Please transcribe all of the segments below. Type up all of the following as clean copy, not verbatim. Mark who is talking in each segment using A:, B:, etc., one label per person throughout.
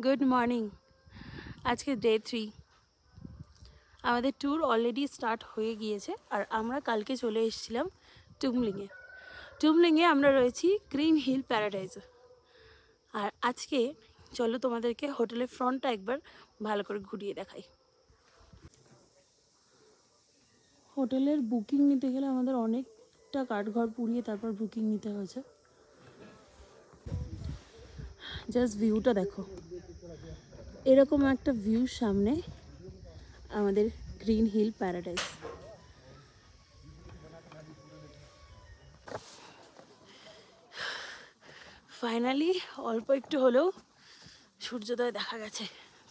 A: Good morning. আজকে day 3। আমাদের tour already start হয়ে গিয়েছে আর আমরা কালকে চলে এসেছিলাম টুমলিংয়ে আমরা রয়েছি গ্রিন হিল প্যারাডাইজে। আর আজকে চলো তোমাদেরকে হোটেলের ফ্রন্টটা একবার ভালো করে ঘুরিয়ে দেখাই। হোটেলের বুকিং নিতে গেলে আমাদের অনেকটা কাঠঘর পুড়িয়ে তারপর বুকিং নিতে হয়েছে। জাস্ট ভিউটা দেখো, এরকম একটা ভিউ সামনে আমাদের গ্রিন হিল প্যারাডাইজ। ফাইনালি অল্প একটু হলেও সূর্যোদয় দেখা গেছে।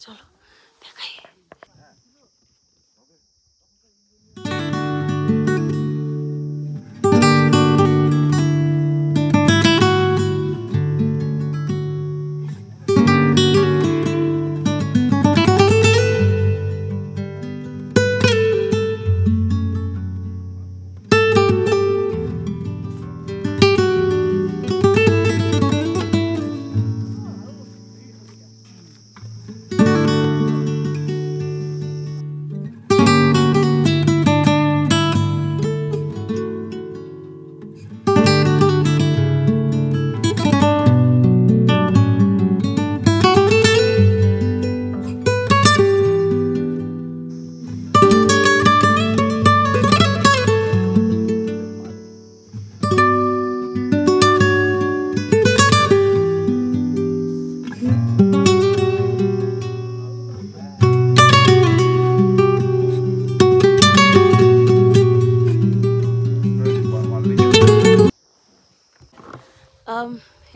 A: চলো দেখাই।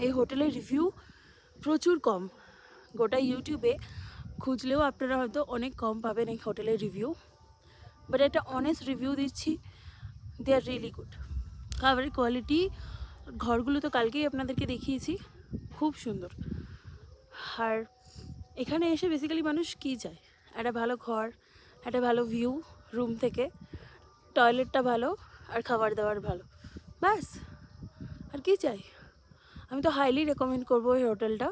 A: এই হোটেলের রিভিউ প্রচুর কম। গোটা ইউটিউবে খুঁজলেও আপনারা হয়তো অনেক কম পাবেন এই হোটেলের রিভিউ, বাট একটা অনেস্ট রিভিউ দিচ্ছি। দে আর রিয়েলি গুড। খাবারের কোয়ালিটি, ঘরগুলো তো কালকেই আপনাদেরকে দেখিয়েছি, খুব সুন্দর। আর এখানে এসে বেসিক্যালি মানুষ কী চায়? একটা ভালো ঘর, একটা ভালো ভিউ রুম থেকে, টয়লেটটা ভালো আর খাবার দাবার ভালো, ব্যাস। আর কী চাই? আমি তো হাইলি রেকমেন্ড করবো এই হোটেলটা।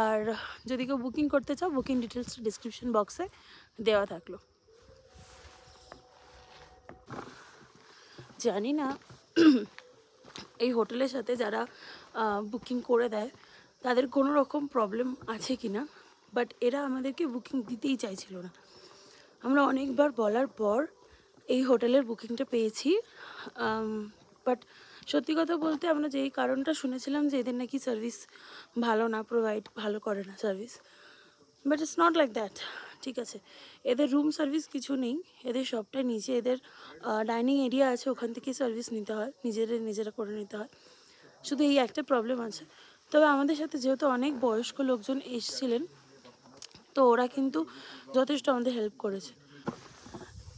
A: আর যদি কেউ বুকিং করতে চাও, বুকিং ডিটেলসটা ডিসক্রিপশন বক্সে দেওয়া থাকলো। জানি না এই হোটেলের সাথে যারা বুকিং করে দেয় তাদের কোনো রকম প্রবলেম আছে কি না, বাট এরা আমাদেরকে বুকিং দিতেই চাইছিল না। আমরা অনেকবার বলার পর এই হোটেলের বুকিংটা পেয়েছি। বাট সত্যি কথা বলতে আমরা যেই কারণটা শুনেছিলাম যে এদের নাকি সার্ভিস ভালো না, ভালো করে না service, but it's not like that. ঠিক আছে, এদের রুম সার্ভিস কিছু নেই, এদের সবটাই নিচে, এদের ডাইনিং এরিয়া আছে, ওখান থেকে সার্ভিস নিতে হয়, নিজেরা করে নিতে হয়। শুধু এই একটা প্রবলেম আছে। তবে আমাদের সাথে যেহেতু অনেক বয়স্ক লোকজন এসেছিলেন, তো ওরা কিন্তু যথেষ্ট আমাদের হেল্প করেছে।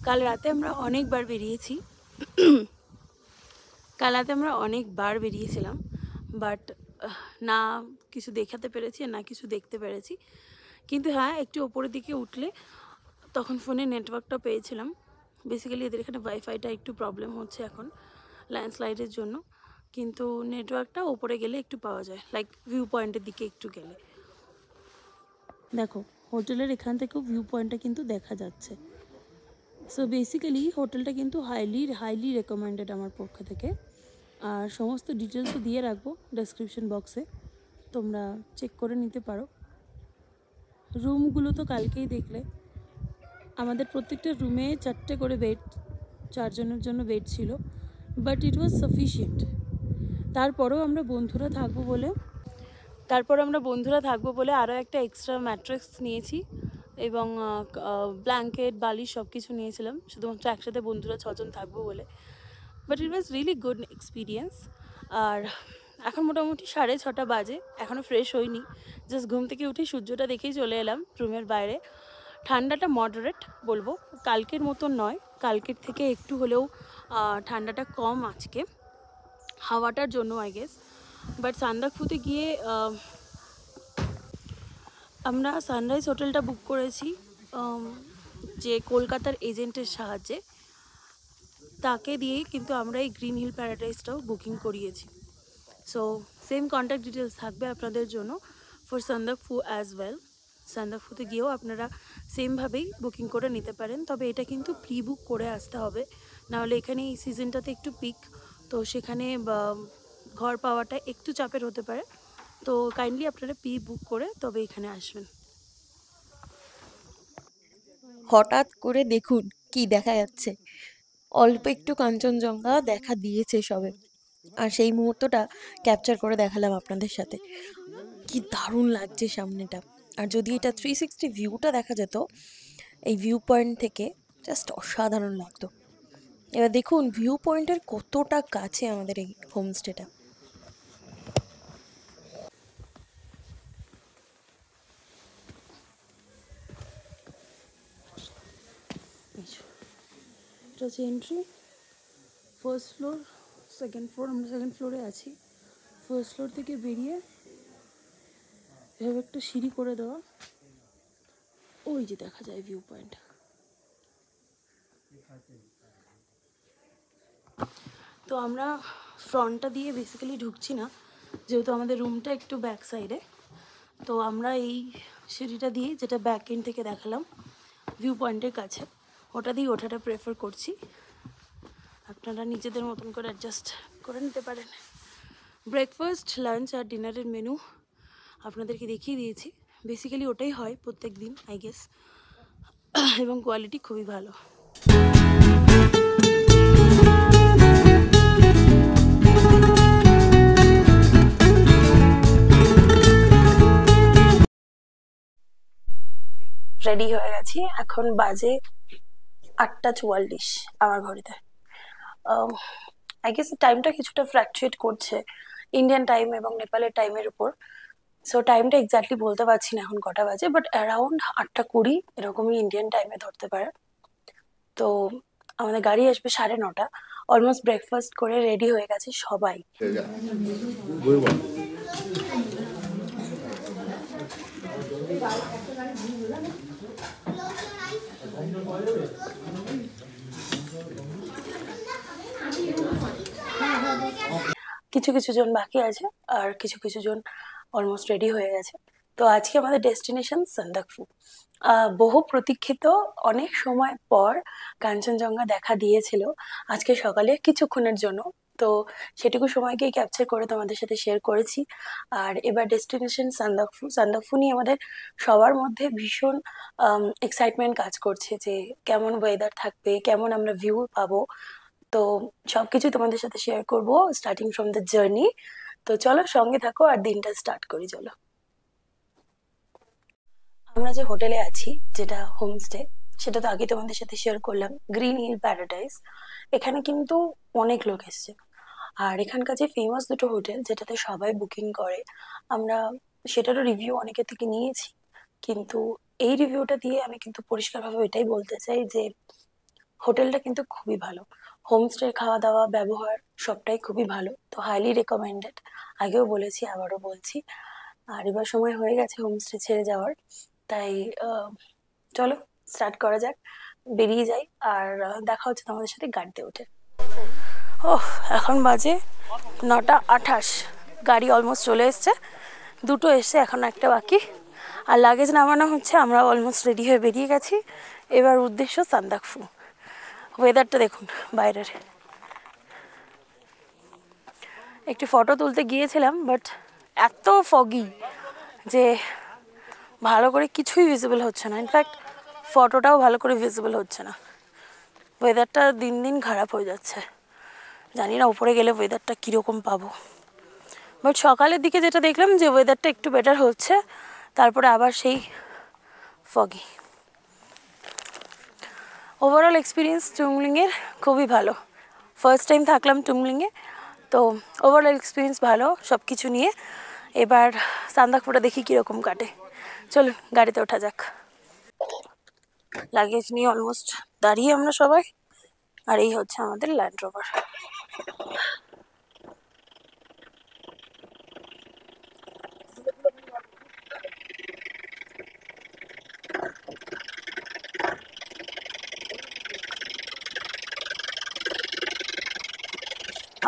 A: কাল রাতে আমরা অনেকবার বেরিয়েছিলাম, বাট না কিছু দেখাতে পেরেছি না কিছু দেখতে পেরেছি। কিন্তু হ্যাঁ, একটু ওপরের দিকে উঠলে তখন ফোনে নেটওয়ার্কটা পেয়েছিলাম। বেসিক্যালি এদের এখানে ওয়াইফাইটা একটু প্রবলেম হচ্ছে এখন ল্যান্ডস্লাইডের জন্য, কিন্তু নেটওয়ার্কটা ওপরে গেলে একটু পাওয়া যায়, লাইক ভিউ পয়েন্টের দিকে একটু গেলে। দেখো, হোটেলের এখান থেকেও ভিউ পয়েন্টটা কিন্তু দেখা যাচ্ছে। সো বেসিক্যালি হোটেলটা কিন্তু হাইলি রেকমেন্ডেড আমার পক্ষ থেকে। আর সমস্ত ডিটেলসও দিয়ে রাখবো ডেসক্রিপশন বক্সে, তোমরা চেক করে নিতে পারো। রুমগুলো তো কালকেই দেখলে, আমাদের প্রত্যেকটা রুমে 4টে করে বেড, 4 জনের জন্য বেড ছিল, বাট ইট ওয়াজ সাফিশিয়েন্ট। তারপরেও আমরা বন্ধুরা থাকবো বলে আরও একটা এক্সট্রা ম্যাট্রেস নিয়েছি এবং ব্ল্যাঙ্কেট, বালিশ সব কিছু নিয়েছিলাম, শুধুমাত্র একসাথে বন্ধুরা 6 জন থাকবো বলে। But it was really good experience. আর এখন মোটামুটি 6:30 বাজে, এখনও ফ্রেশ হইনি, জাস্ট ঘুম থেকে উঠে সূর্যটা দেখেই চলে এলাম রুমের বাইরে। ঠান্ডাটা মডারেট বলবো, কালকের মতন নয়, কালকের থেকে একটু হলেও ঠান্ডাটা কম আজকে, হাওয়াটার জন্য আই গেস। বাট সান্দাকফুতে গিয়ে আমরা সানরাইজ হোটেলটা বুক করেছি যে কলকাতার এজেন্টের সাহায্যে, তাকে দিয়েই কিন্তু আমরা এই গ্রিন হিল প্যারাডাইজটাও বুকিং করিয়েছি। সো সেম কন্ট্যাক্ট ডিটেলস থাকবে আপনাদের জন্য ফর সান্দাকফু অ্যাজ ওয়েল। সান্দাকফুতে গিয়েও আপনারা সেমভাবেই বুকিং করে নিতে পারেন, তবে এটা কিন্তু প্রি বুক করে আসতে হবে, নাহলে এখানে এই সিজনটাতে একটু পিক, তো সেখানে ঘর পাওয়াটা একটু চাপের হতে পারে। তো কাইন্ডলি আপনারা প্রি বুক করে তবে এখানে আসবেন।
B: হঠাৎ করে দেখুন কি দেখা যাচ্ছে, অল্প একটু কাঞ্চনজঙ্ঘা দেখা দিয়েছে সবে, আর সেই মুহূর্তটা ক্যাপচার করে দেখালাম আপনাদের সাথে। কি দারুণ লাগছে সামনেটা। আর যদি এটা 360 ভিউটা দেখা যেত এই ভিউ পয়েন্ট থেকে, জাস্ট অসাধারণ লাগতো। এবার দেখুন ভিউ পয়েন্টের কতটা কাছে আমাদের এই হোমস্টেটা।
A: এটা হচ্ছে entry, first floor, second floor, আমরা সেকেন্ড ফ্লোরে আছি। ফার্স্ট ফ্লোর থেকে বেরিয়ে এভাবে একটা সিঁড়ি করে দেওয়া, ওই যে দেখা যায় ভিউ পয়েন্ট। তো আমরা ফ্রন্টটা দিয়ে বেসিক্যালি ঢুকছি না, যেহেতু আমাদের রুমটা একটু ব্যাক সাইডে, তো আমরা এই সিঁড়িটা দিয়ে, যেটা ব্যাক এন্ড থেকে দেখালাম ভিউ পয়েন্টের কাছে, ওটা দিয়ে ওঠাটা প্রেফার করছি। আপনারা নিজেদের মতন করে অ্যাডজাস্ট করে নিতে পারেন। ব্রেকফাস্ট, লাঞ্চ আর ডিনারের মেনু আপনাদেরকে দেখিয়ে দিয়েছি। বেসিক্যালি ওটাই হয় প্রত্যেক দিন আই গেস, এবং কোয়ালিটি খুবই ভালো। রেডি হয়ে গেছি, এখন বাজে 8:44 আমার ঘড়িতে। আই গেস টাইমটা কিছুটা ফ্ল্যাকচুয়েট করছে ইন্ডিয়ান টাইম এবং নেপালের টাইমের উপর, সো টাইমটা এক্স্যাক্টলি বলতে পারছি না এখন কটা বাজে, বাট অ্যারাউন্ড 8:20 এরকমই ইন্ডিয়ান টাইমে ধরতে পারে। তো আমাদের গাড়ি আসবে 9:30। অলমোস্ট ব্রেকফাস্ট করে রেডি হয়ে গেছে সবাই। কিছু কিছু জন বাকি আছে, আর কিছু কিছু জন অলমোস্ট রেডি হয়ে গেছে। তো আজকে আমাদের ডেস্টিনেশন সান্দাকফু। বহু প্রতীক্ষিত, অনেক সময় পর কাঞ্চনজঙ্ঘা দেখা দিয়েছিল আজকে সকালে কিছুক্ষণের জন্য, তো সেটুকু সময়কেই ক্যাপচার করে তোমাদের সাথে শেয়ার করেছি। আর এবার ডেস্টিনেশন সান্দাকফু। সান্দাকফু নিয়ে আমাদের সবার মধ্যে ভীষণ এক্সাইটমেন্ট কাজ করছে, যে কেমন ওয়েদার থাকবে, কেমন আমরা ভিউ পাবো। তো সবকিছু তোমাদের সাথে শেয়ার করব স্টার্টিং ফ্রম দ্য জার্নি। তো চলো সঙ্গে থাকো আর দিনটা স্টার্ট করি। চলো, আমরা যে হোটেলে আছি, যেটা হোমস্টে, সেটা তো আগে তোমাদের সাথে শেয়ার করলাম, গ্রিন হিল প্যারাডাইস। এখানে কিন্তু অনেক লোক এসছে, আর এখানকার যে ফেমাস দুটো হোটেল যেটাতে সবাই বুকিং করে, আমরা সেটারও রিভিউ অনেকের থেকে নিয়েছি। কিন্তু এই রিভিউটা দিয়ে আমি কিন্তু পরিষ্কারভাবে এটাই বলতে চাই যে হোটেলটা কিন্তু খুবই ভালো। হোমস্টে খাওয়া দাওয়া ব্যবহার সবটাই খুবই ভালো, তো হাইলি রেকমেন্ডেড। আগেও বলেছি, আবারও বলছি। আর এবার সময় হয়ে গেছে হোমস্টে ছেড়ে যাওয়ার, তাই চলো স্টার্ট করা যাক, বেরিয়ে যাই। আর দেখা হচ্ছে তোমাদের সাথে গাড়িতে উঠে। ওহ, এখন বাজে 9:28, গাড়ি অলমোস্ট চলে এসছে, দুটো এসছে, এখন একটা বাকি। আর লাগেজ নামানো হচ্ছে, আমরা অলমোস্ট রেডি হয়ে বেরিয়ে গেছি। এবার উদ্দেশ্য সান্দাকফু। ওয়েদারটা দেখুন বাইরের। একটি ফটো তুলতে গিয়েছিলাম, বাট এত ফগি যে ভালো করে কিছুই ভিজিবল হচ্ছে না। ইনফ্যাক্ট ফটোটাও ভালো করে ভিজিবল হচ্ছে না। ওয়েদারটা দিন দিন খারাপ হয়ে যাচ্ছে, জানি না উপরে গেলে ওয়েদারটা কীরকম পাবো। বাট সকালের দিকে যেটা দেখলাম যে ওয়েদারটা একটু বেটার হচ্ছে, তারপরে আবার সেই ফগি। ওভারঅল এক্সপিরিয়েন্স টুমলিংয়ের খুবই ভালো। ফার্স্ট টাইম থাকলাম টুমলিংয়ে, তো ওভারঅল এক্সপিরিয়েন্স ভালো সব কিছু নিয়ে। এবার সান্দাকফুটা দেখি কীরকম কাটে। চলুন গাড়িতে ওঠা যাক। লাগেজ নিয়ে অলমোস্ট দাঁড়িয়ে আমরা সবাই, আর এই হচ্ছে আমাদের ল্যান্ড রোভার।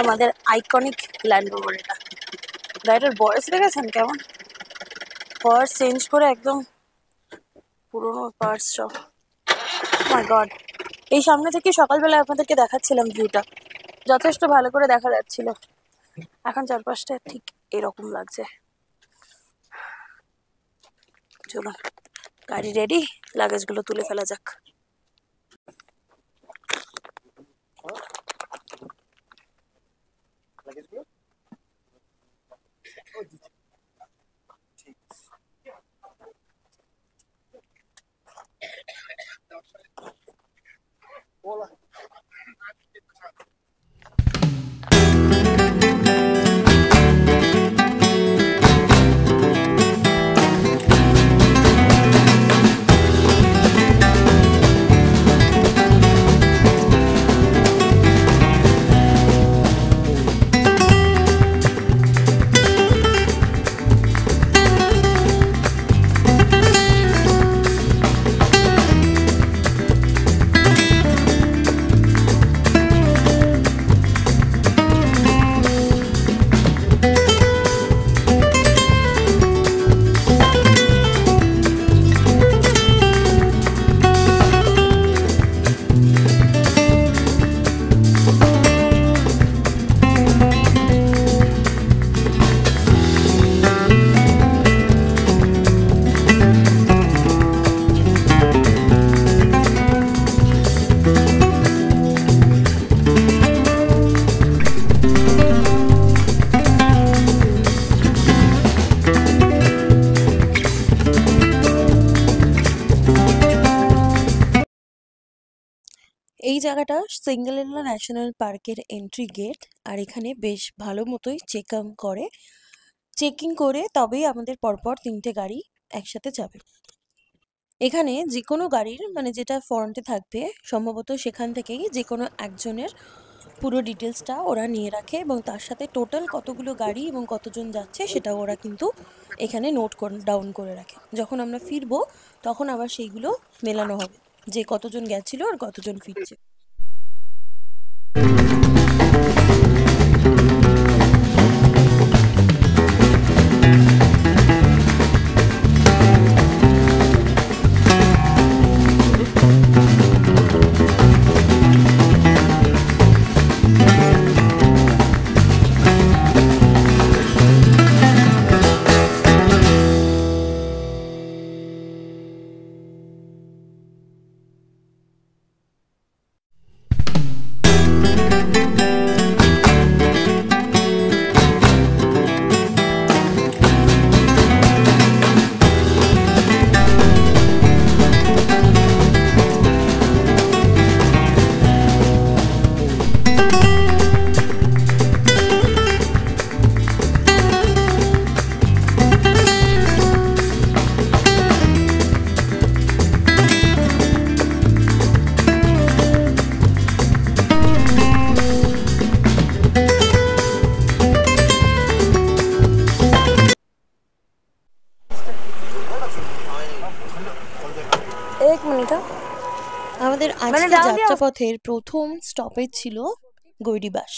A: আমাদের আইকনিক ল্যান্ড রোভার এটা। গাড়িটার বয়স দেখেছেন কেমন? পার্স চেঞ্জ করে একদম পুরোনো পার্স সব। মাই গড, এই সামনে থেকে সকালবেলা আপনাদেরকে দেখাচ্ছিলাম ভিউটা, যথেষ্ট ভালো করে দেখা যাচ্ছিল। এখন চারপাশটা ঠিক এরকম লাগছে। চলুন গাড়ি রেডি, লাগেজগুলো তুলে ফেলা যাক।
B: এই জায়গাটা সিঙ্গালেলা ন্যাশনাল পার্কের এন্ট্রি গেট। আর এখানে বেশ ভালো মতোই চেকিং করে তবেই আমাদের পরপর 3টে গাড়ি একসাথে যাবে। এখানে যে কোনো গাড়ির মানে যেটা ফ্রন্টে থাকবে সম্ভবত সেখান থেকেই যে কোনো একজনের পুরো ডিটেলসটা ওরা নিয়ে রাখে, এবং তার সাথে টোটাল কতগুলো গাড়ি এবং কতজন যাচ্ছে সেটাও ওরা কিন্তু এখানে ডাউন করে রাখে। যখন আমরা ফিরবো তখন আবার সেইগুলো মেলানো হবে যে কতজন গেছিল আর কতজন ফিরছে।
A: এক মিনিট।
B: আমাদের আজকে যাত্রাপথের প্রথম স্টপেজ ছিল গৈরিবাস।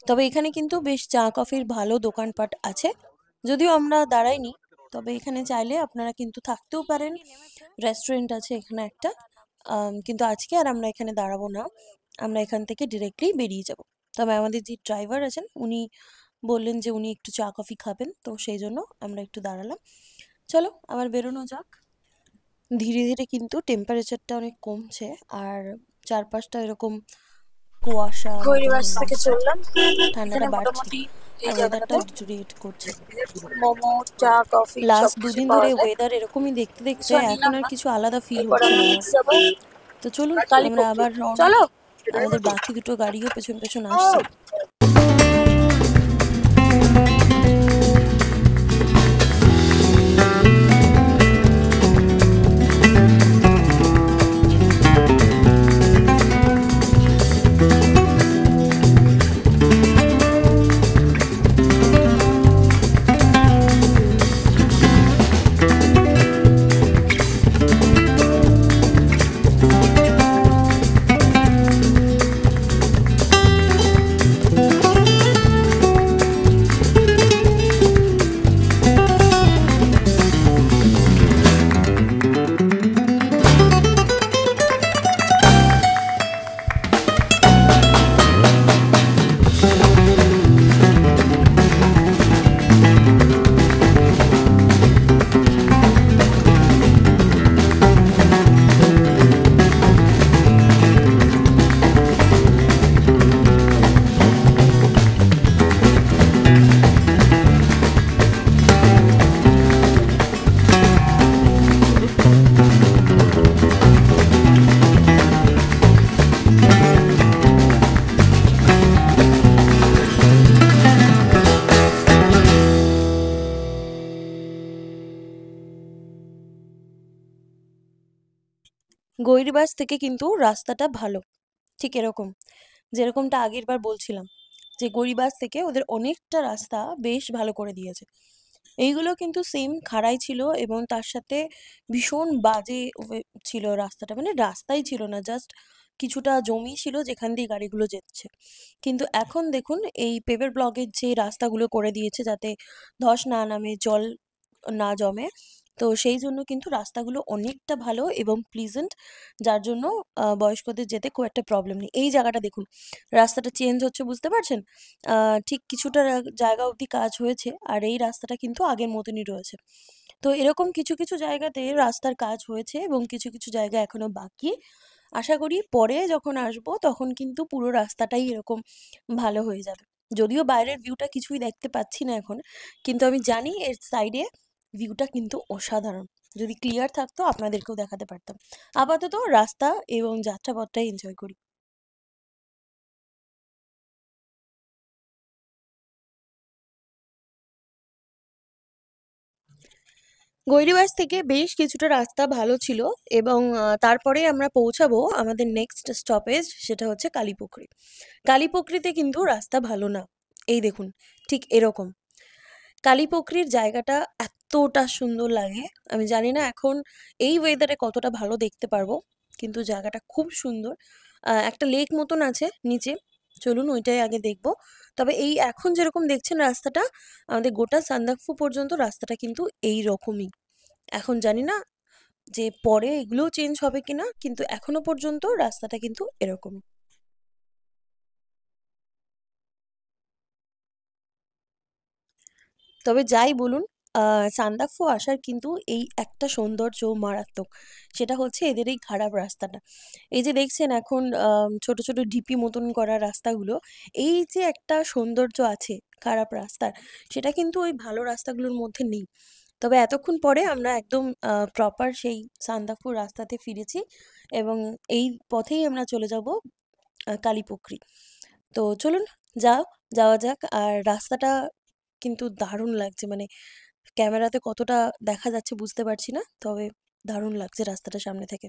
B: তবে এখানে কিন্তু বেশ চা কফির ভালো দোকানপাট আছে, যদিও আমরা দাঁড়াইনি। তবে এখানে চাইলে আপনারা কিন্তু থাকতেও পারেন, রেস্টুরেন্ট আছে এখানে একটা। কিন্তু আজকে আর আমরা এখানে দাঁড়াবো না, আমরা এখান থেকে ডিরেক্টলি বেরিয়ে যাব। তবে আমাদের যে ড্রাইভার আছেন উনি বললেন যে উনি একটু চা কফি খাবেন, তো সেই জন্য আমরা একটু দাঁড়ালাম। চলো আবার বেরোনো যাক। ধীরে ধীরে কিন্তু টেম্পারেচারটা অনেক কমছে, আর চারপাশটা এরকম কুয়াশা
A: গৈরিবাস থেকে চললাম,
B: ঠান্ডাটা
A: এখানে
B: বাড়ছে
A: মোটামুটি
B: আর
A: এই
B: ওয়েদারটা
A: জায়গাটাতে
B: ডিটোরিয়েট করছে।
A: মোমো, চা, কফি
B: লাস্ট
A: সবকিছু
B: দুদিন
A: পাওয়া
B: ধরে
A: যায়।
B: ওয়েদার এরকমই দেখতে দেখতে
A: কিছু
B: এখন
A: নিলাম
B: আর
A: না।
B: কিছু আলাদা ফিল
A: এরপর
B: হচ্ছে না
A: আমরা
B: আমার।
A: নিচে যাবো
B: তো চলুন আমরা
A: কালীপক্ষে।
B: আবার রওনা
A: চলো।
B: দিই। আমাদের বাকি দুটো গাড়িও পেছন পেছন আসছে। গৈরিবাস থেকে কিন্তু রাস্তাটা ভালো, ঠিক এরকম যেরকমটা আগের বার বলছিলাম যে গড়িবাস থেকে ওদের অনেকটা রাস্তা বেশ ভালো করে দিয়েছে। এইগুলো কিন্তু সেম খাড়াই ছিল এবং তার সাথে ভীষণ বাজে ছিল রাস্তাটা, মানে রাস্তাই ছিল না, জাস্ট কিছুটা জমি ছিল যেখান দিয়ে গাড়িগুলো যেচ্ছে। কিন্তু এখন দেখুন এই পেভার ব্লকের যে রাস্তাগুলো করে দিয়েছে যাতে ধস না নামে, জল না জমে, তো সেই জন্য কিন্তু রাস্তাগুলো অনেকটা ভালো এবং প্লিজেন্ট, যার জন্য বয়স্কদের যেতে খুব একটা প্রবলেম নেই। এই জায়গাটা দেখুন, রাস্তাটা চেঞ্জ হচ্ছে, বুঝতে পারছেন? ঠিক কিছুটা জায়গা অবধি কাজ হয়েছে আর এই রাস্তাটা কিন্তু আগের মতনই রয়েছে। তো এরকম কিছু কিছু জায়গাতে রাস্তার কাজ হয়েছে এবং কিছু কিছু জায়গা এখনো বাকি। আশা করি পরে যখন আসবো তখন কিন্তু পুরো রাস্তাটাই এরকম ভালো হয়ে যাবে। যদিও বাইরের ভিউটা কিছুই দেখতে পাচ্ছি না এখন, কিন্তু আমি জানি এর সাইডে ভিউটা কিন্তু অসাধারণ। যদি ক্লিয়ার থাকতো আপনাদেরকেও দেখাতে পারতাম। আপাতত রাস্তা এবং যাত্রাপথটাই এনজয় করি। গৈরিবাস থেকে বেশ কিছুটা রাস্তা ভালো ছিল এবং তারপরে আমরা পৌঁছাবো আমাদের নেক্সট স্টপেজ, সেটা হচ্ছে কালীপুখরি। কালীপুখরিতে কিন্তু রাস্তা ভালো না। এই দেখুন, ঠিক এরকম কালীপুখরির জায়গাটা এতটা সুন্দর লাগে, আমি জানি না এখন এই ওয়েদারে কতটা ভালো দেখতে পারবো, কিন্তু জায়গাটা খুব সুন্দর। একটা লেক মতন আছে নিচে, চলুন ওইটাই আগে দেখবো। তবে এই এখন যেরকম দেখছেন রাস্তাটা, আমাদের গোটা সান্দাকফু পর্যন্ত রাস্তাটা কিন্তু এই রকমই। এখন জানি না যে পরে এগুলোও চেঞ্জ হবে কিনা, কিন্তু এখনো পর্যন্ত রাস্তাটা কিন্তু এরকম। তবে যাই বলুন, সান্দাকফু আসার কিন্তু এই একটা সৌন্দর্য মারাত্মক, সেটা হচ্ছে এদের এই খারাপ রাস্তাটা। এই যে দেখছেন এখন ছোট ছোট ঢিপি মতন করা রাস্তাগুলো, এই যে একটা সৌন্দর্য আছে খারাপ রাস্তার, সেটা কিন্তু ওই ভালো রাস্তাগুলোর মধ্যে নেই। তবে এতক্ষণ পরে আমরা একদম প্রপার সেই সান্দাকফু রাস্তাতে ফিরেছি এবং এই পথেই আমরা চলে যাব কালীপুখরি। তো চলুন, যাও যাওয়া যাক। আর রাস্তাটা কিন্তু দারুণ লাগছে, মানে ক্যামেরাতে কতটা দেখা যাচ্ছে বুঝতে পারছি না, তবে দারুণ লাগছে রাস্তাটা সামনে থেকে।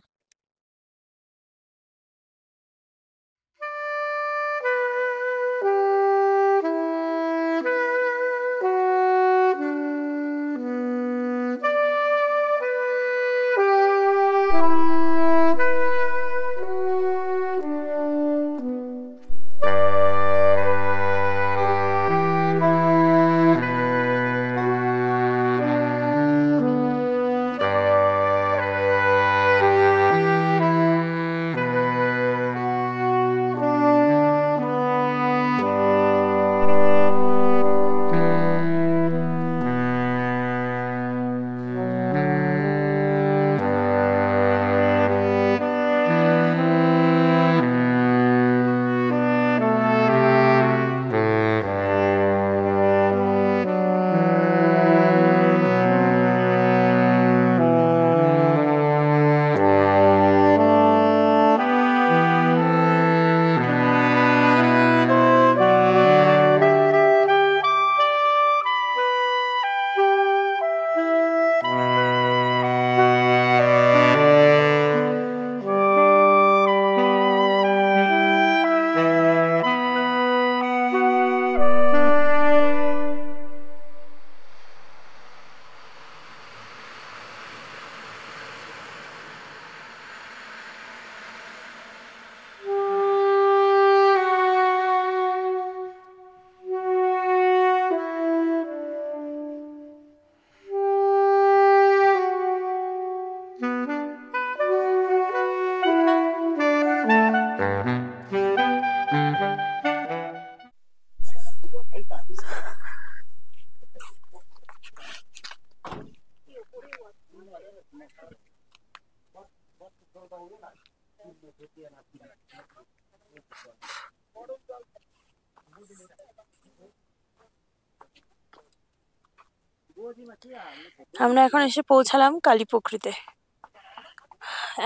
A: আমরা এখন এসে পৌঁছালাম কালীপুখরিতে।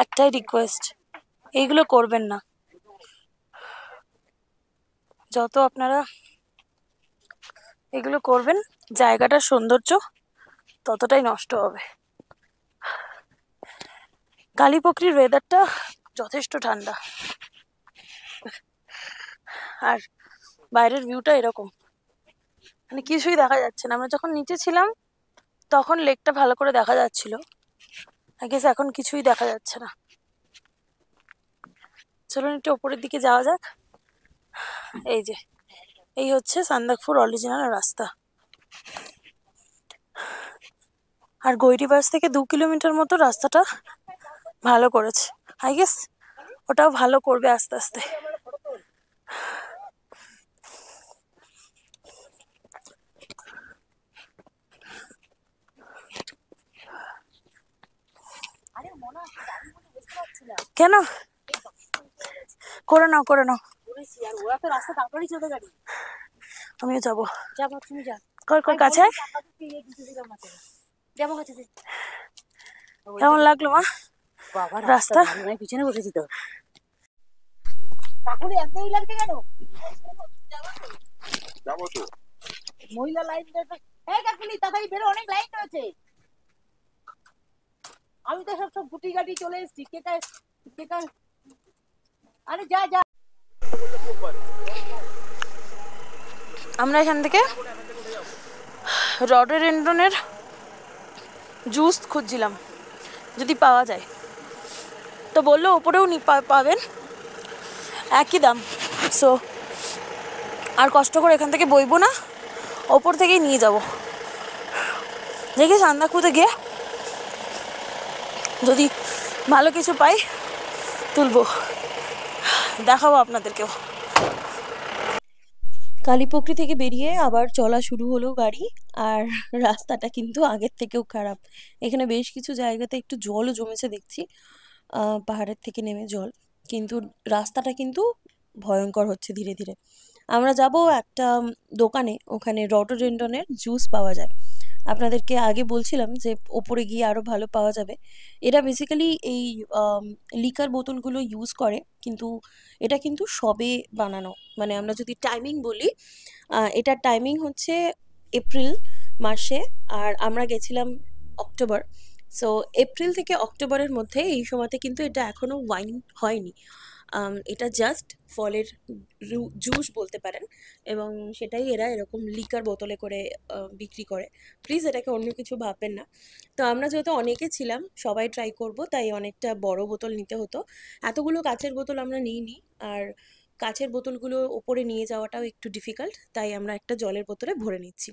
A: একটাই রিকোয়েস্ট, এইগুলো করবেন না। যত আপনারা এগুলো করবেন, জায়গাটার সৌন্দর্য ততটাই নষ্ট হবে। কালীপকরির ওয়েদারটা যথেষ্ট ঠান্ডা, আর বাইরের ভিউটা এরকম, মানে কিছুই দেখা যাচ্ছে না। আমরা যখন নিচে ছিলাম তখন লেকটা ভালো করে দেখা যাচ্ছিল, আই গেস এখন কিছুই দেখা যাচ্ছে না। চলুন একটু ওপরের দিকে যাওয়া যাক। এই যে এই হচ্ছে সান্দাকফু অরিজিনাল রাস্তা, আর গৈরিবাস থেকে 2 কিলোমিটার মতো রাস্তাটা ভালো করেছে, আই গেস ওটাও ভালো করবে আস্তে আস্তে। কেন করে নাও করে নাও, আমিও যাবো। কাছে কেমন লাগলো মা রাস্তা?
C: পিছনে বসেছি তো। মহিলা লাইন তাড়াতাড়ি বেরো, অনেক লাইন রয়েছে। আমি তো সব গুটি গাটি চলে এসেছি। আরে যা যা।
A: আমরা এখান থেকে রডোডেনড্রনের জুস খুঁজছিলাম যদি পাওয়া যায়, তো বললো ওপরেও পাবেন, একই দাম। সো আর কষ্ট করে এখান থেকে বইবো না, ওপর থেকেই নিয়ে যাব। দেখি সান্দাকফুতে গিয়ে যদি ভালো কিছু পাই তুলবো, দেখাবো আপনাদেরকেও।
B: কালীপকরি থেকে বেরিয়ে আবার চলা শুরু হলো গাড়ি, আর রাস্তাটা কিন্তু আগের থেকেও খারাপ। এখানে বেশ কিছু জায়গাতে একটু জলও জমেছে দেখছি, পাহাড়ের থেকে নেমে জল, কিন্তু রাস্তাটা কিন্তু ভয়ঙ্কর হচ্ছে ধীরে ধীরে। আমরা যাব একটা দোকানে, ওখানে রডোডেনড্রনের জুস পাওয়া যায়। আপনাদেরকে আগে বলছিলাম যে ওপরে গিয়ে আরো ভালো পাওয়া যাবে। এরা বেসিক্যালি এই লিকার বোতলগুলো ইউজ করে, কিন্তু এটা কিন্তু সবে বানানো। মানে আমরা যদি টাইমিং বলি, এটার টাইমিং হচ্ছে এপ্রিল মাসে, আর আমরা গেছিলাম অক্টোবর। সো এপ্রিল থেকে অক্টোবরের মধ্যে এই সময়তে কিন্তু এটা এখনো ওয়াইন হয়নি। এটা জাস্ট ফলের জুস বলতে পারেন, এবং সেটাই এরা এরকম লিকার বোতলে করে বিক্রি করে। প্লিজ এটাকে অন্য কিছু ভাববেন না। তো আমরা যেহেতু অনেকে ছিলাম, সবাই ট্রাই করব, তাই অনেকটা বড় বোতল নিতে হতো। এতগুলো কাচের বোতল আমরা নিইনি, আর কাচের বোতলগুলো ওপরে নিয়ে যাওয়াটাও একটু ডিফিকাল্ট, তাই আমরা একটা জলের বোতলে ভরে নিচ্ছি।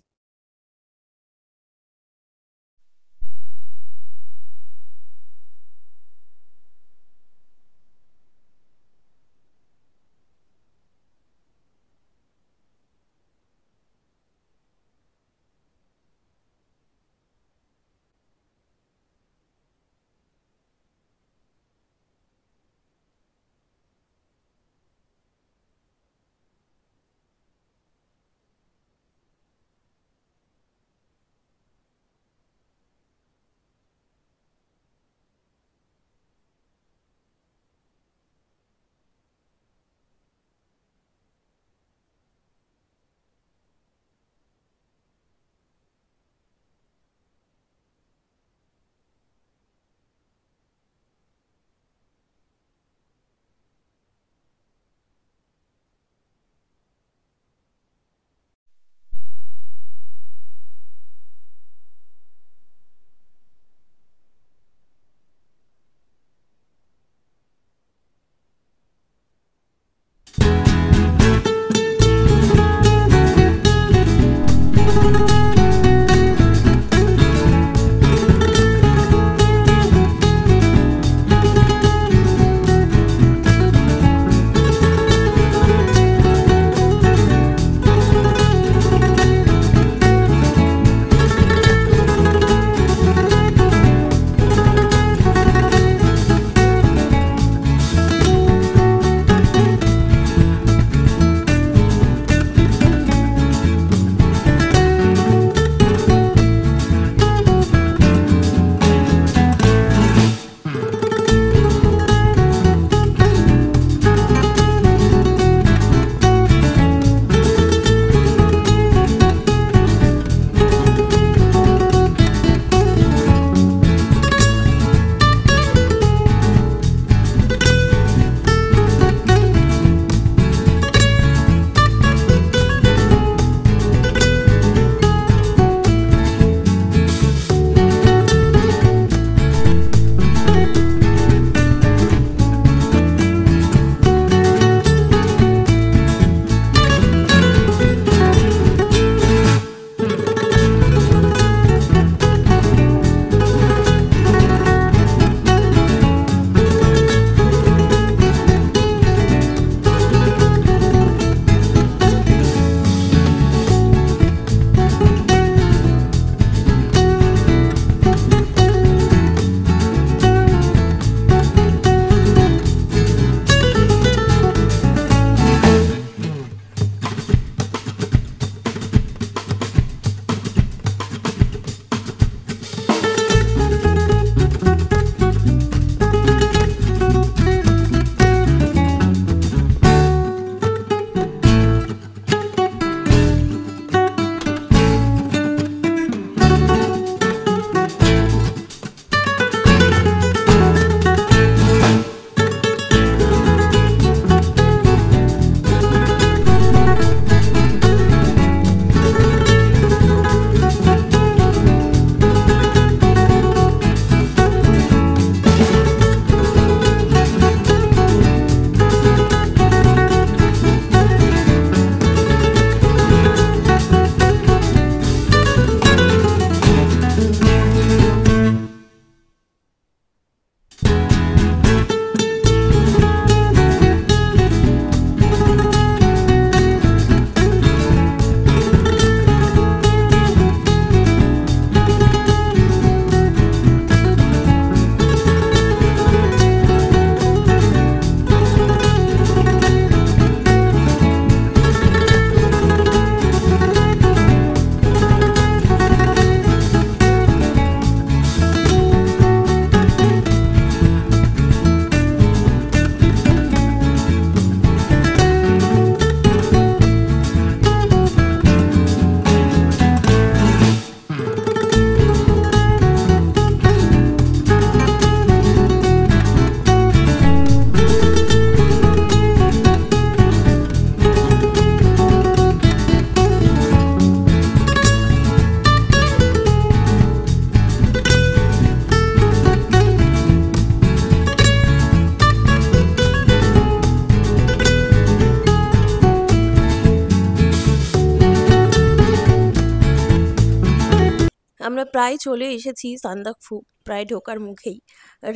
B: প্রায় চলে এসেছি সান্দাকফু, প্রায় ঢোকার মুখেই।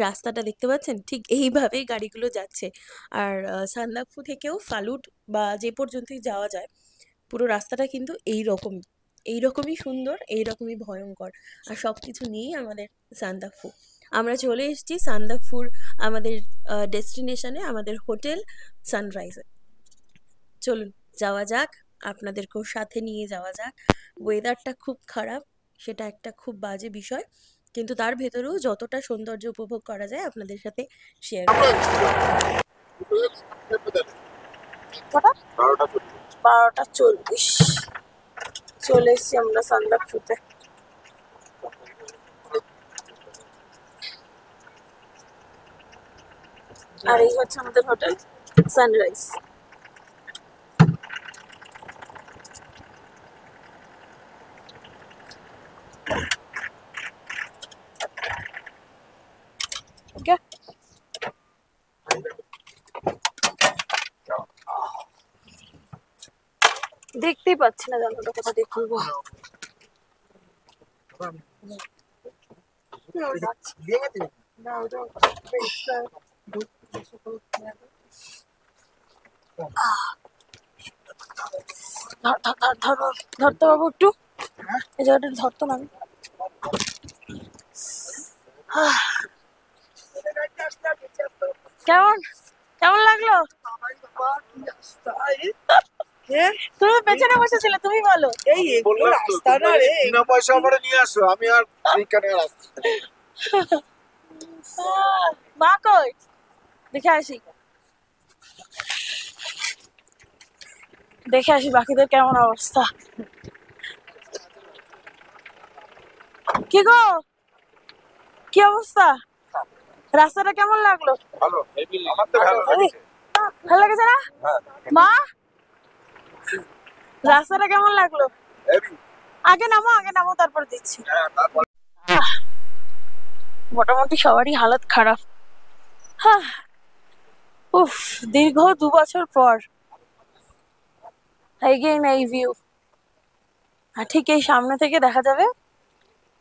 B: রাস্তাটা দেখতে পাচ্ছেন, ঠিক এইভাবেই গাড়িগুলো যাচ্ছে। আর সান্দাকফু থেকেও ফালুট বা যে পর্যন্তই যাওয়া যায়, পুরো রাস্তাটা কিন্তু এইরকমই সুন্দর, এইরকমই ভয়ঙ্কর। আর সব কিছু নিয়েই আমাদের সান্দাকফু। আমরা চলে এসেছি সান্দাকফুর আমাদের ডেস্টিনেশনে, আমাদের হোটেল সানরাইজে। চলুন যাওয়া যাক, আপনাদেরকেও সাথে নিয়ে যাওয়া যাক। ওয়েদারটা খুব খারাপ, সেটা একটা খুব বাজে বিষয়, কিন্তু তার ভেতরেও যতটা সৌন্দর্য উপভোগ করা যায় আপনাদের সাথে শেয়ার করব।
A: কটা? 12:40 চলে এসছি আমরা সান্দাকফুতে। আর এই হচ্ছে আমাদের হোটেল সানরাইজ। ওকে, দেখতেই পাচ্ছি না জানলাটা কোথা দিয়ে খুলবো। ধরতে বাবু একটু, এই জায়গাটা ধরতো না। কেমন কেমন লাগলো? তুমি পেছনে বসেছিলে, তুমি বলো।
D: বিনা পয়সা আমারে নিয়ে আসো, আমি আর এইখানে
A: মা কই, দেখে আসি বাকিদের কেমন অবস্থা। কি গো, কি অবস্থা? রাস্তাটা কেমন লাগলো?
D: ভালো, আমার তো ভালো লাগছে।
A: ভালো লেগেছে না মা? রাস্তাটা কেমন লাগলো? আগে নামো তারপর দিচ্ছি। মোটামুটি সবারই হালত খারাপ। উফ, দীর্ঘ 2 বছর পর এগেইন এই ভিউ। আর ঠিক এই সামনে থেকে দেখা যাবে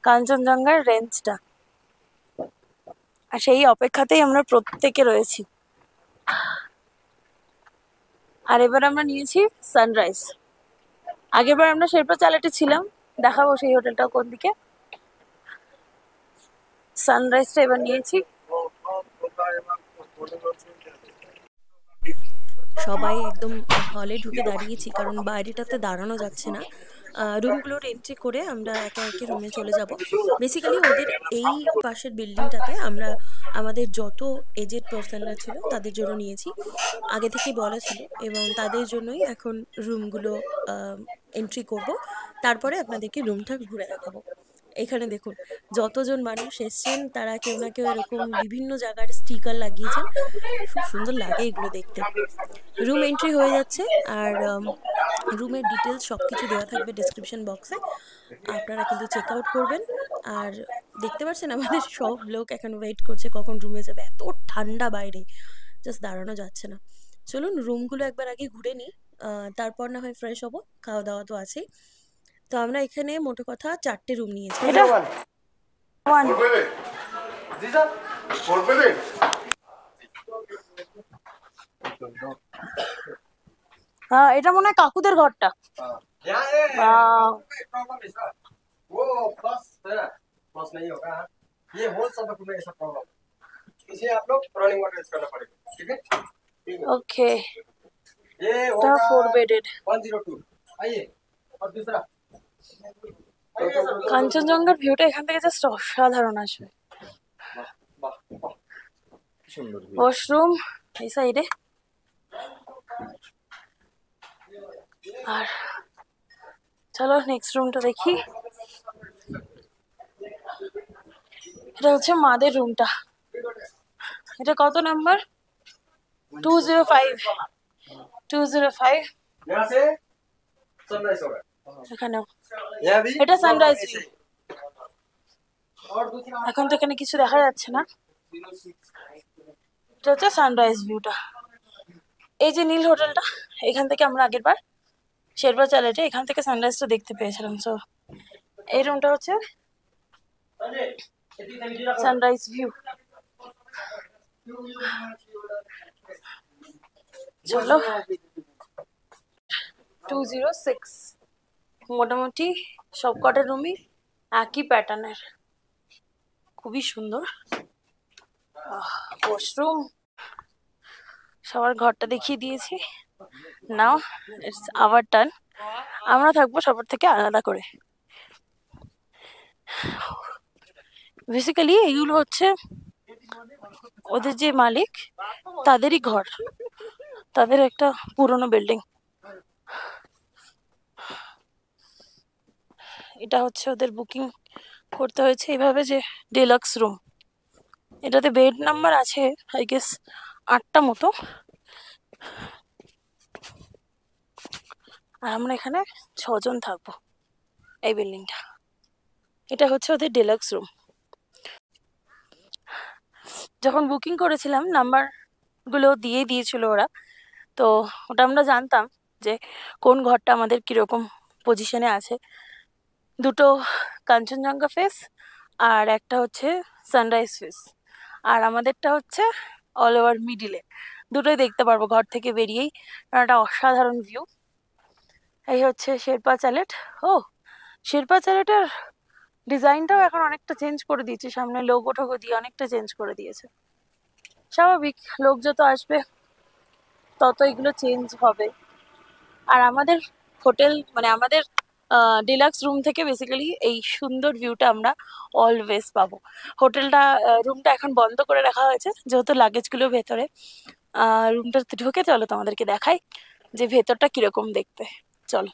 A: কাঞ্চনজঙ্ঘার রেঞ্জটা। আর সেই অপেক্ষাতেই আমরা প্রত্যেকে রয়েছি। আর এবার আমরা নিয়েছি সানরাইজ। আগেরবার আমরা শেরপা চালাটে ছিলাম, দেখাবো সেই হোটেলটা কোন দিকে। সানরাইজটা এবার নিয়েছি।
B: সবাই একদম হলে ঢুকে দাঁড়িয়েছি, কারণ বাইরেটাতে দাঁড়ানো যাচ্ছে না। রুমগুলোর এন্ট্রি করে আমরা একে একে রুমে চলে যাব। বেসিক্যালি ওদের এই পাশের বিল্ডিংটাতে আমরা আমাদের যত এজেড পার্সনরা ছিল তাদের জন্য নিয়েছি, আগে থেকেই বলা ছিল, এবং তাদের জন্যই এখন রুমগুলো এন্ট্রি করব। তারপরে আপনাদেরকে রুমটা ঘুরে দেখাবো। এখানে দেখুন, যতজন মানুষ এসছেন তারা কেউ না কেউ এরকম বিভিন্ন জায়গার স্টিকার লাগিয়েছেন। খুব সুন্দর লাগে এগুলো দেখতে। রুম এন্ট্রি হয়ে যাচ্ছে, আর রুমের ডিটেলস সব কিছু দেওয়া থাকবে ডেসক্রিপশন বক্সে। আপনারা কিন্তু চেক আউট করবেন। আর দেখতে পাচ্ছেন আমাদের সব লোক এখন ওয়েট করছে কখন রুমে যাবে, এত ঠান্ডা বাইরে, জাস্ট দাঁড়ানো যাচ্ছে না। চলুন রুমগুলো একবার আগে ঘুরে নিই, তারপর না হয় ফ্রেশ হবো, খাওয়া দাওয়া তো আছেই। তো আমরা এখানে মোটো কথা 4টে রুম নিয়েছি।
A: এটা ওয়ান। হ্যাঁ, এটা মনে হয় কাকুদের ঘরটা।
D: वो प्लस है, प्लस नहीं होगा। ये होल सब में ऐसा प्रॉब्लम, इसे आप लोग रनिंग वाटर यूज करना पड़ेगा, ठीक है?
A: ওকে,
D: ये
A: এটা
D: होगा
A: 4 বেডেড।
D: 102। आइए, और दूसरा
A: কাঞ্চনজঙ্ঘার ভিউটা এখান থেকে জাস্ট অসাধারণ আসবে।
D: সুন্দর।
A: ওয়াশরুম এই সাইডে। আর চলো নেক্সট রুমটা দেখি। এটা হচ্ছে মাদের রুমটা। এটা কত নাম্বার? 205। 205
D: यहाँ से सनराइज होगा,
A: এখানেও।
D: यहाँ भी
A: এটা সানরাইজ ভিউ।
D: और दूसरा
A: এখন তো এখানে কিছু দেখা যাচ্ছে না। এটা হচ্ছে সানরাইজ ভিউটা। এই যে নীল হোটেলটা, এখান থেকে আমরা আগেরবার শেরপা চালাটে এখান থেকে সানরাইজটা দেখতে পেয়েছিলাম। সো এই রুমটা হচ্ছে সানরাইজ ভিউ। চলো 206, মোটামুটি সব কটা রুমই একই প্যাটার্নের, খুবই সুন্দর। ওয়াশরুম, সবার ঘরটা দেখিয়ে দিয়েছি। নাও ইটস আওয়ার টার্ন, আমরা থাকবো সবার থেকে আলাদা করে। বেসিক্যালি এগুলো হচ্ছে ওদের যে মালিক তাদেরই ঘর, তাদের একটা পুরনো বিল্ডিং। এটা হচ্ছে ওদের বুকিং করতে হয়েছে এইভাবে যে ডিলাক্স রুম। এটাতে বেড নাম্বার আছে আই গেস 8টা মতো, আর আমরা এখানে 6 জন থাকবো এই বিল্ডিংটা। এটা হচ্ছে ওদের ডিলাক্স রুম। যখন বুকিং করেছিলাম নাম্বারগুলো দিয়ে দিয়েছিল ওরা, তো ওটা আমরা জানতাম যে কোন ঘরটা আমাদের কীরকম পজিশনে আছে। দুটো কাঞ্চনজঙ্ঘা ফেস আর একটা হচ্ছে সানরাইজ ফেস, আর আমাদেরটা হচ্ছে অল ওভার মিডিলে, দুটোই দেখতে পারবো ঘর থেকে বেরিয়েই, একটা অসাধারণ ভিউ। এই হচ্ছে শেরপা চ্যালেট। ও, শেরপা চ্যালেটের ডিজাইনটাও এখন অনেকটা চেঞ্জ করে দিয়েছে, সামনে লোগো টোগো দিয়ে অনেকটা চেঞ্জ করে দিয়েছে। স্বাভাবিক, লোক যত আসবে তত এগুলো চেঞ্জ হবে। আর আমাদের হোটেল মানে আমাদের ডিলাক্স রুম থেকে বেসিক্যালি এই সুন্দর ভিউটা আমরা অলওয়েজ পাবো। হোটেলটা রুমটা এখন বন্ধ করে রাখা হয়েছে যেহেতু লাগেজগুলো ভেতরে। রুমটাতে ঢুকে চলো তোমাদেরকে দেখাই যে ভেতরটা কিরকম দেখতে। চলো,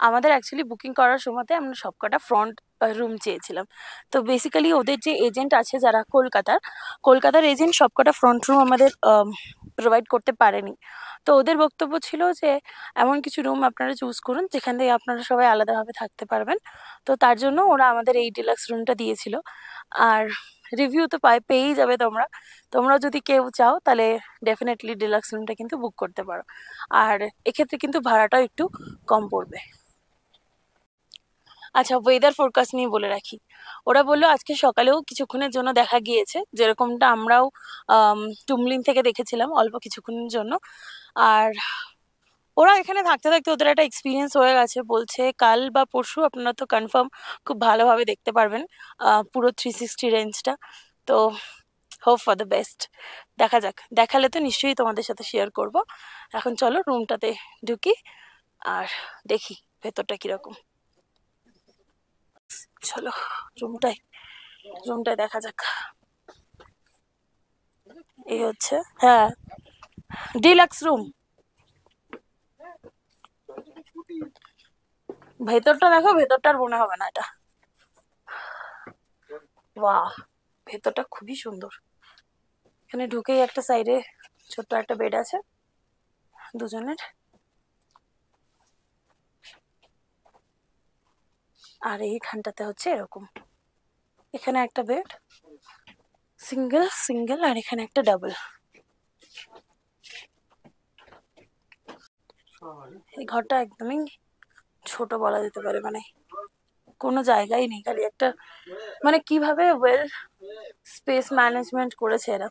A: আমাদের অ্যাকচুয়ালি বুকিং করার সময়তে আমরা সবকটা ফ্রন্ট রুম চেয়েছিলাম। তো বেসিক্যালি ওদের যে এজেন্ট আছে যারা কলকাতার এজেন্ট সবকটা ফ্রন্ট রুম আমাদের প্রোভাইড করতে পারেনি। তো ওদের বক্তব্য ছিল যে এমন কিছু রুম আপনারা চুজ করুন যেখান থেকে আপনারা সবাই আলাদাভাবে থাকতে পারবেন। তো তার জন্য ওরা আমাদের এই ডিলাক্স রুমটা দিয়েছিল। আর রিভিউ তো পেয়েই যাবে তোমরা যদি কেউ চাও তাহলে ডেফিনেটলি ডিলাক্স রুমটা কিন্তু বুক করতে পারো। আর এক্ষেত্রে কিন্তু ভাড়াটাও একটু কম পড়বে। আচ্ছা, ওয়েদার ফোরকাস্ট নিয়ে বলে রাখি, ওরা বললো আজকে সকালেও কিছুক্ষণের জন্য দেখা গিয়েছে, যেরকমটা আমরাও টুমলিন থেকে দেখেছিলাম অল্প কিছুক্ষণের জন্য। আর ওরা এখানে থাকতে থাকতে ওদের একটা এক্সপিরিয়েন্স হয়ে গেছে, বলছে কাল বা পরশু আপনারা তো কনফার্ম খুব ভালোভাবে দেখতে পারবেন পুরো 360 রেঞ্জটা। তো হোপ ফর দ্য বেস্ট, দেখা যাক, দেখালে তো নিশ্চয়ই তোমাদের সাথে শেয়ার করব। এখন চলো রুমটাতে ঢুকি আর দেখি ভেতরটা কিরকম। চলো রুমটায় দেখা যাক। এই হচ্ছে, হ্যাঁ, ডিলাক্স রুম। ভেতরটা দেখো, ভেতরটা আর মনে হবে না এটা। বাহ, ভেতরটা খুবই সুন্দর। এখানে ঢুকেই একটা সাইডে ছোট্ট একটা বেড আছে দুজনের, আর এইখানটাতে হচ্ছে এরকম, এখানে একটা বেড সিঙ্গেল আর এখানে একটা ডাবল। এই ঘরটা একদমই ছোট বলা যেতে পারে, মানে কোনো জায়গাই নেই, খালি একটা, মানে কিভাবে ওয়েল স্পেস ম্যানেজমেন্ট করেছে এরা।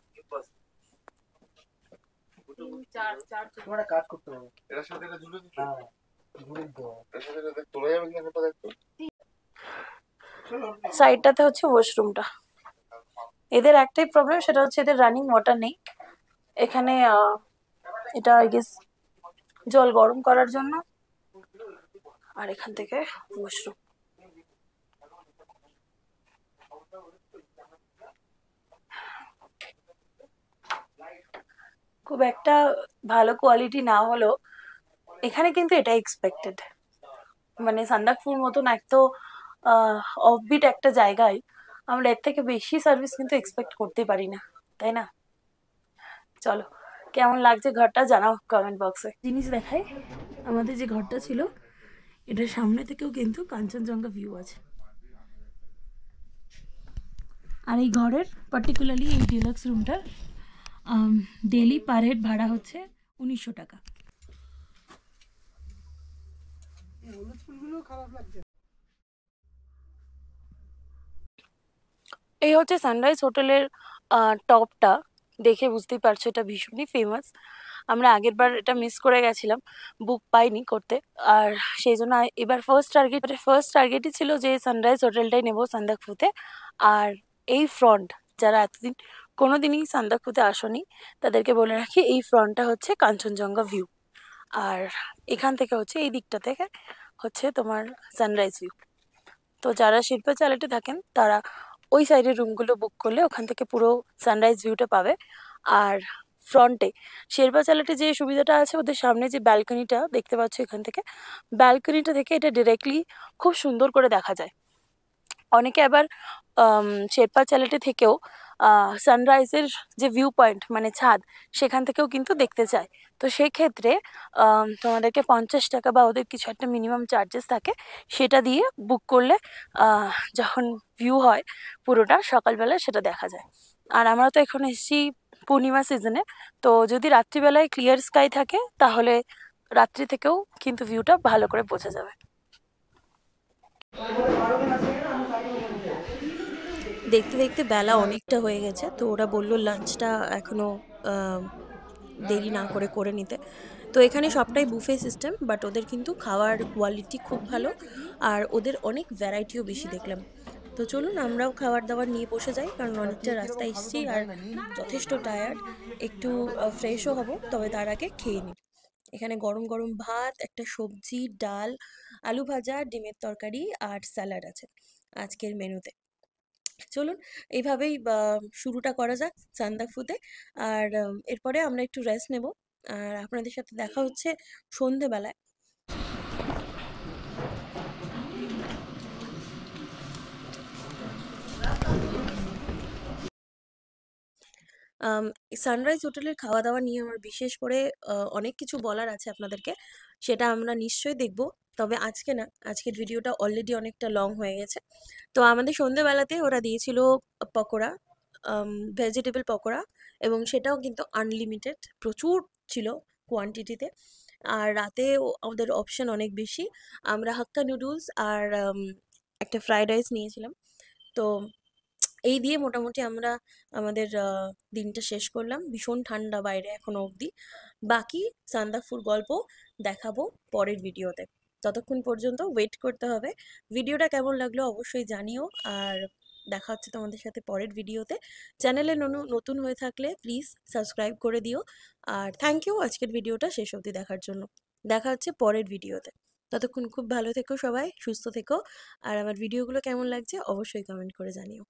D: কাজ করতে হবে, এর সাথে এটা ঝুলে দিতে হবে, ঝুলে দিতে হবে, এর সাথে এটা তোলা যাবে কিনা সেটা দেখো।
A: সাইডটাতে হচ্ছে ওয়াশরুমটা। এদের একটাই প্রবলেম, সেটা হচ্ছে এদের রানিং ওয়াটার নেই এখানে। এটা আই গেস জল গরম করার জন্য, আর এখান থেকে ওয়াশরুম। খুব একটা ভালো কোয়ালিটি না হলেও এখানে কিন্তু এটা এক্সপেক্টেড, মানে সান্দাকফুর মতন এত অফবিট একটা জায়গায় আমরা এর থেকে বেশি সার্ভিস কিন্তু এক্সপেক্ট করতে পারি না, তাই না? চলো, কেমন লাগছে ঘরটা জানাও কমেন্ট বক্সে। জিনিস দেখাই, আমাদের যে ঘরটা ছিল এটার সামনে থেকেও কিন্তু কাঞ্চনজঙ্ঘা ভিউ আছে। আর এই ঘরের পার্টিকুলারলি এই ডিলাক্স রুমটার ডেলি পার হেড ভাড়া হচ্ছে 1900 টাকা। এই হচ্ছে সানরাইজ হোটেলের টপটা। দেখে বুঝতেই পারছো এটা ভীষণই ফেমাস। আমরা আগেরবার এটা মিস করে গেছিলাম, বুক পাইনি করতে। আর সেই জন্য এবার ফার্স্ট টার্গেটই ছিল যে সানরাইজ হোটেলটাই নেবো সান্দাকফুতে। আর এই ফ্রন্ট, যারা এতদিন কোনোদিনই সান্দাকফুতে আসোনি তাদেরকে বলে রাখি, এই ফ্রন্টটা হচ্ছে কাঞ্চনজঙ্ঘা ভিউ। আর এখান থেকে হচ্ছে এই দিকটা থেকে হচ্ছে তোমার সানরাইজ ভিউ। তো যারা শিল্পাচালাতে থাকেন তারা ওই সাইডের রুমগুলো বুক করলে ওখান থেকে পুরো সানরাইজ ভিউটা পাবে। আর ফ্রন্টে শেরপাচালাতে যে সুবিধাটা আছে, ওদের সামনে যে ব্যালকনিটা দেখতে পাচ্ছ, এখান থেকে ব্যালকনিটা থেকে এটা ডিরেক্টলি খুব সুন্দর করে দেখা যায়। অনেকে আবার শেরপাচালাতে থেকেও সানরাইজের যে ভিউ পয়েন্ট মানে ছাদ, সেখান থেকেও কিন্তু দেখতে চায়। তো সেক্ষেত্রে তোমাদেরকে 50 টাকা বা ওদের কিছু একটা মিনিমাম চার্জেস থাকে, সেটা দিয়ে বুক করলে যখন ভিউ হয় পুরোটা সকালবেলা সেটা দেখা যায়। আর আমরা তো এখন এসেছি পূর্ণিমা সিজনে, তো যদি রাত্রিবেলায় ক্লিয়ার স্কাই থাকে তাহলে রাত্রি থেকেও কিন্তু ভিউটা ভালো করে বোঝা যাবে।
B: দেখতে দেখতে বেলা অনেকটা হয়ে গেছে, তো ওরা বলল লাঞ্চটা এখনো দেরি না করে করে নিতে। তো এখানে সবটাই বুফে সিস্টেম, বাট ওদের কিন্তু খাওয়ার কোয়ালিটি খুব ভালো, আর ওদের অনেক ভ্যারাইটিও বেশি দেখলাম। তো চলুন আমরাও খাবার দাবার নিয়ে বসে যাই, কারণ অনেকটা রাস্তা এসেছি আর যথেষ্ট টায়ার্ড। একটু ফ্রেশও হব, তবে তার আগে খেয়ে নিই। এখানে গরম গরম ভাত, একটা সবজি, ডাল, আলু ভাজা, ডিমের তরকারি আর স্যালাড আছে আজকের মেনুতে। চলুন এইভাবেই শুরুটা করা যাক সান্দাকফুতে। আর এরপরে আমরা একটু রেস্ট নেব, আর আপনাদের সাথে দেখা হচ্ছে সন্ধেবেলায়। সানরাইজ হোটেলের খাওয়া দাওয়া নিয়ে আমার বিশেষ করে অনেক কিছু বলার আছে আপনাদেরকে, সেটা আমরা নিশ্চয়ই দেখব। তবে আজকে না, আজকের ভিডিওটা অলরেডি অনেকটা লং হয়ে গেছে। তো আমাদের সন্ধেবেলাতে ওরা দিয়েছিল পকোড়া, ভেজিটেবল পকোড়া, এবং সেটাও কিন্তু আনলিমিটেড, প্রচুর ছিল কোয়ান্টিটিতে। আর রাতে ওদের অপশন অনেক বেশি। আমরা হাক্কা নুডলস আর একটা ফ্রাইড রাইস নিয়েছিলাম। তো এই দিয়ে মোটামুটি আমরা আমাদের দিনটা শেষ করলাম। ভীষণ ঠান্ডা বাইরে এখনো অবধি। বাকি সান্দাকফুর গল্প দেখাবো পরের ভিডিওতে। ততক্ষণ পর্যন্ত ওয়েট করতে হবে। ভিডিওটা কেমন লাগলো অবশ্যই জানিও, আর দেখা হচ্ছে তোমাদের সাথে পরের ভিডিওতে। চ্যানেলে নতুন হয়ে থাকলে প্লিজ সাবস্ক্রাইব করে দিও। আর থ্যাংক ইউ আজকের ভিডিওটা শেষ অবধি দেখার জন্য। দেখা হচ্ছে পরের ভিডিওতে। ততক্ষণ খুব ভালো থেকো সবাই, সুস্থ থেকো। আর আমার ভিডিওগুলো কেমন লাগছে অবশ্যই কমেন্ট করে জানিও।